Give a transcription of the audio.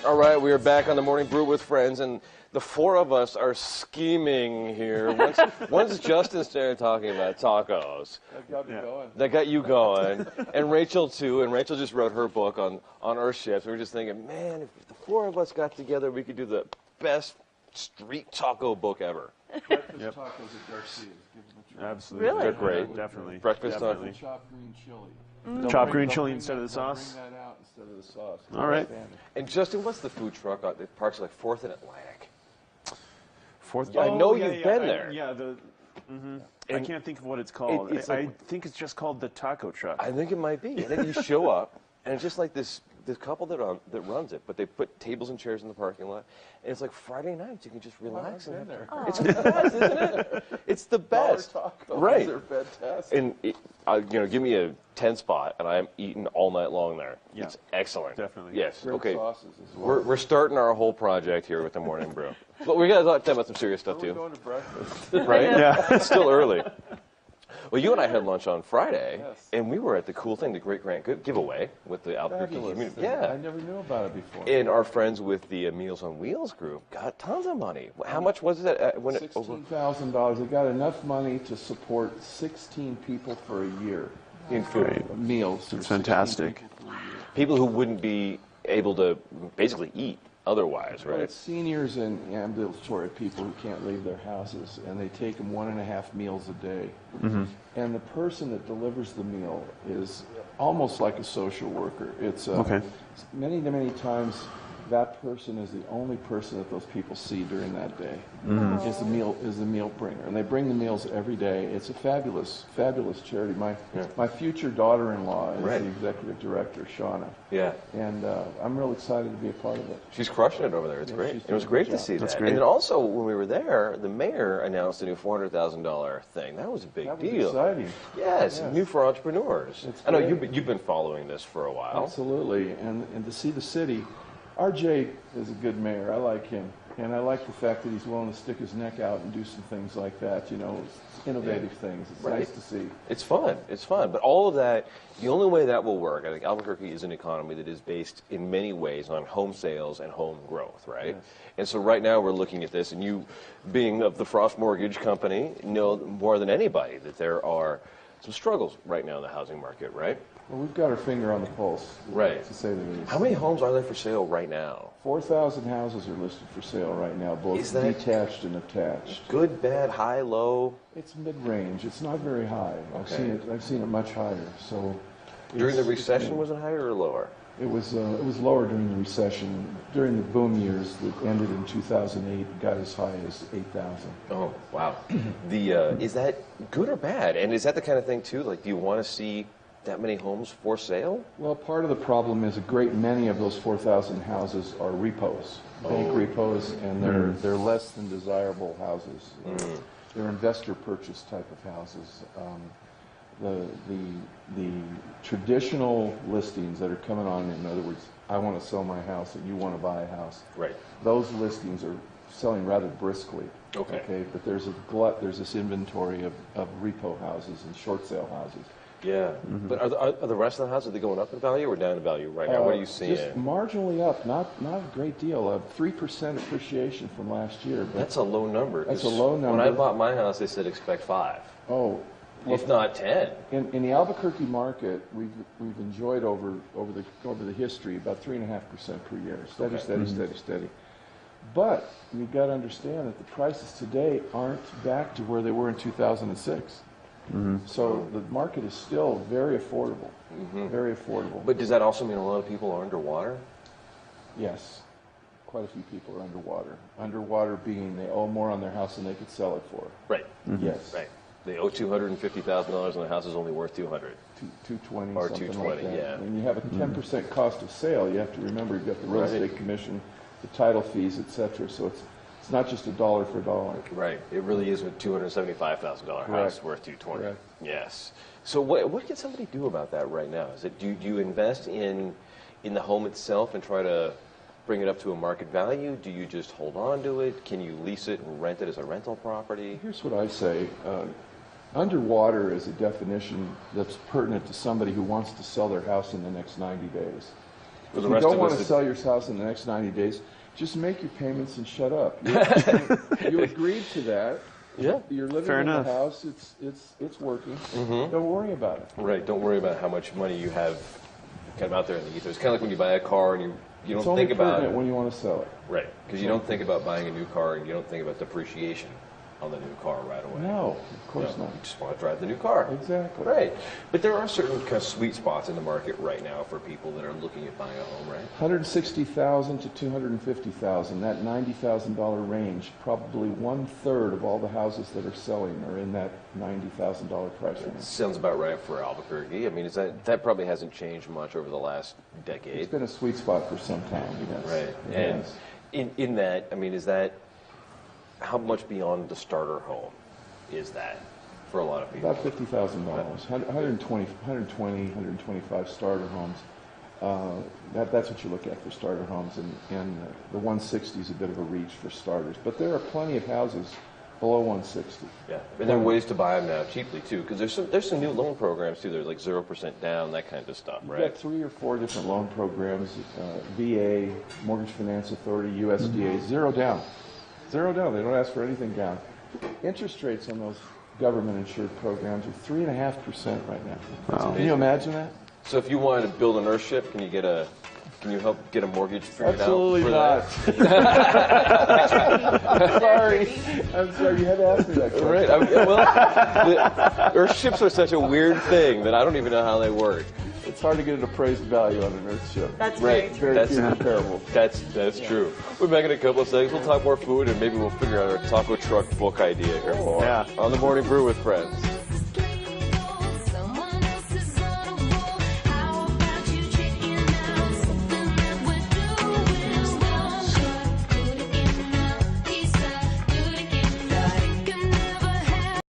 All right, we are back on the Morning Brew with friends, and the four of us are scheming here. Once Justin started talking about tacos. That got me going. That got you going. And Rachel, too. And Rachel just wrote her book on Earth ships. We were just thinking, man, if the four of us got together, we could do the best street taco book ever. Breakfast tacos at Garcia's. Absolutely. Really? They're great. Definitely. Breakfast Definitely. Chopped green chili. Chopped green chili instead of the sauce? Bring that out instead of the sauce. All right. And Justin, what's the food truck that parks like 4th and Atlantic? Fourth. I know you've been there. I can't think of what it's called. I think it's just called the taco truck. I think it might be. And then you show up, and it's just like this couple that runs it, but they put tables and chairs in the parking lot, and it's like Friday nights. You can just relax and have there. It's the best, isn't it? It's the best. Tacos. Right. They're fantastic. And give me a 10 spot, and I'm eating all night long there. Yeah. It's excellent. Definitely. Yes. Great Okay. sauces as well. We're starting our whole project here with the Morning Brew. But we got to talk about some serious stuff We're too, going to breakfast. right? Yeah. It's still early. Well, you and I had lunch on Friday, Yes. and we were at the cool thing, the Great Grant giveaway with the Albuquerque Fabulous. community. I Yeah. never knew about it before. And our friends with the Meals on Wheels group got tons of money. How much was it when it over $16,000. They got enough money to support 16 people for a year. in food? Great. Meals. It's fantastic. People who wouldn't be able to basically eat otherwise, Well, right? it's seniors and ambulatory people who can't leave their houses, and they take them 1.5 meals a day. And the person that delivers the meal is almost like a social worker. It's Okay. many times that person is the only person that those people see during that day. Is the meal bringer, and they bring the meals every day. It's a fabulous charity. My future daughter-in-law is Right. the executive director, Shauna, Yeah. and I'm real excited to be a part of it. She's crushing it over there. It's Yeah, great. she's It was doing a great good to job. see That's that. great. And then also, when we were there, the mayor announced a new $400,000 thing. That was a big That was deal. exciting. Yes, Yes. new for entrepreneurs. It's I know great. you've been following this for a while. Absolutely, and to see the city, RJ is a good mayor. I like him, and I like the fact that he's willing to stick his neck out and do some things like that. Innovative things. It's Right. nice to see. It's fun. It's fun. But all of that, the only way that will work, I think Albuquerque is an economy that is based in many ways on home sales and home growth, right? Yes. And so right now we're looking at this, and you, being of the Frost Mortgage Company, know more than anybody that there are some struggles right now in the housing market, right? Well, we've got our finger on the pulse, Right. to say the least. How many homes are there for sale right now? 4,000 houses are listed for sale right now, both Is that- detached and attached. Good, bad, high, low? It's mid-range. It's not very high. Okay. I've seen it much higher. So During the it's- recession, was it higher or lower? It was lower during the recession. During the boom years that ended in 2008, it got as high as 8,000. Oh, wow. Is that good or bad? And is that the kind of thing, too? Like, do you want to see that many homes for sale? Well, part of the problem is a great many of those 4,000 houses are repos, bank repos, and they're less than desirable houses. They're investor purchase type of houses. The traditional listings that are coming on, in other words, I want to sell my house and you want to buy a house. Right. Those listings are selling rather briskly. Okay. But there's a glut. There's this inventory of repo houses and short sale houses. Yeah. But are the rest of the houses, are they going up in value or down in value right now? What are you seeing? Just marginally up, not a great deal. 3% appreciation from last year. But That's a low number. That's 'cause a low number. When I bought my house, they said expect 5, if not 10. in the Albuquerque market, we've enjoyed over the history about 3.5% per year, steady. But you've got to understand that the prices today aren't back to where they were in 2006. So the market is still very affordable, very affordable. But does that also mean a lot of people are underwater? Yes, quite a few people are underwater. Underwater being they owe more on their house than they could sell it for. Right. Yes. Right. They owe $250,000 and the house is only worth $200,000. 220 Or something 220, like that. yeah. When you have a 10% cost of sale, you have to remember you've got the real Right. estate commission, the title fees, etc. So it's not just a dollar for a dollar. Right. It really is a $275,000 house Correct. worth $220,000. Correct. Yes. So what can somebody do about that right now? Is it do you invest in the home itself and try to bring it up to a market value? Do you just hold on to it? Can you lease it and rent it as a rental property? Here's what I say. Underwater is a definition that's pertinent to somebody who wants to sell their house in the next 90 days. For If the you rest don't of want us, to sell your house in the next 90 days, just make your payments and shut up. You agreed to that. Yeah. You're living Fair in enough. the house. It's working. Don't worry about it. Right. Don't worry about how much money you have kind of out there in the ether. It's kind of like when you buy a car and you It's don't only think about pertinent when you want to sell it. right because you don't think about buying a new car and you don't think about depreciation on the new car right away. No, of course No, not. You just want to drive the new car. Exactly. Right. But there are certain kind of sweet spots in the market right now for people that are looking at buying a home, right? 160,000 to 250,000. That $90,000 range. Probably 1/3 of all the houses that are selling are in that $90,000 price range. Sounds about right for Albuquerque. I mean, that probably hasn't changed much over the last It's decade. been a sweet spot for some time. Yes. Right. It And has. in that, I mean, is that how much beyond the starter home is that for a lot of people? About $50,000, 125 starter homes. That's what you look at for starter homes, and the 160 is a bit of a reach for starters. But there are plenty of houses below 160. Yeah, and there are ways to buy them now cheaply too, because there's some new loan programs too. There's like 0% down, that kind of stuff, We've right? got 3 or 4 different loan programs: VA, Mortgage Finance Authority, USDA. Zero down. Zero down. They don't ask for anything down. Interest rates on those government-insured programs are 3.5% right now. Wow. Can you imagine that? So if you wanted to build an Earthship, can you help get a mortgage figured Absolutely out for not. that? I'm sorry. You had to ask me that question. Right. Well, Earthships are such a weird thing that I don't even know how they work. It's hard to get an appraised value on an Earthship. That's Right. very true. Very few comparable. That's true. We're back in a couple of seconds. We'll talk more food and maybe we'll figure out our taco truck book idea here. Yeah. On the Morning Brew with Friends.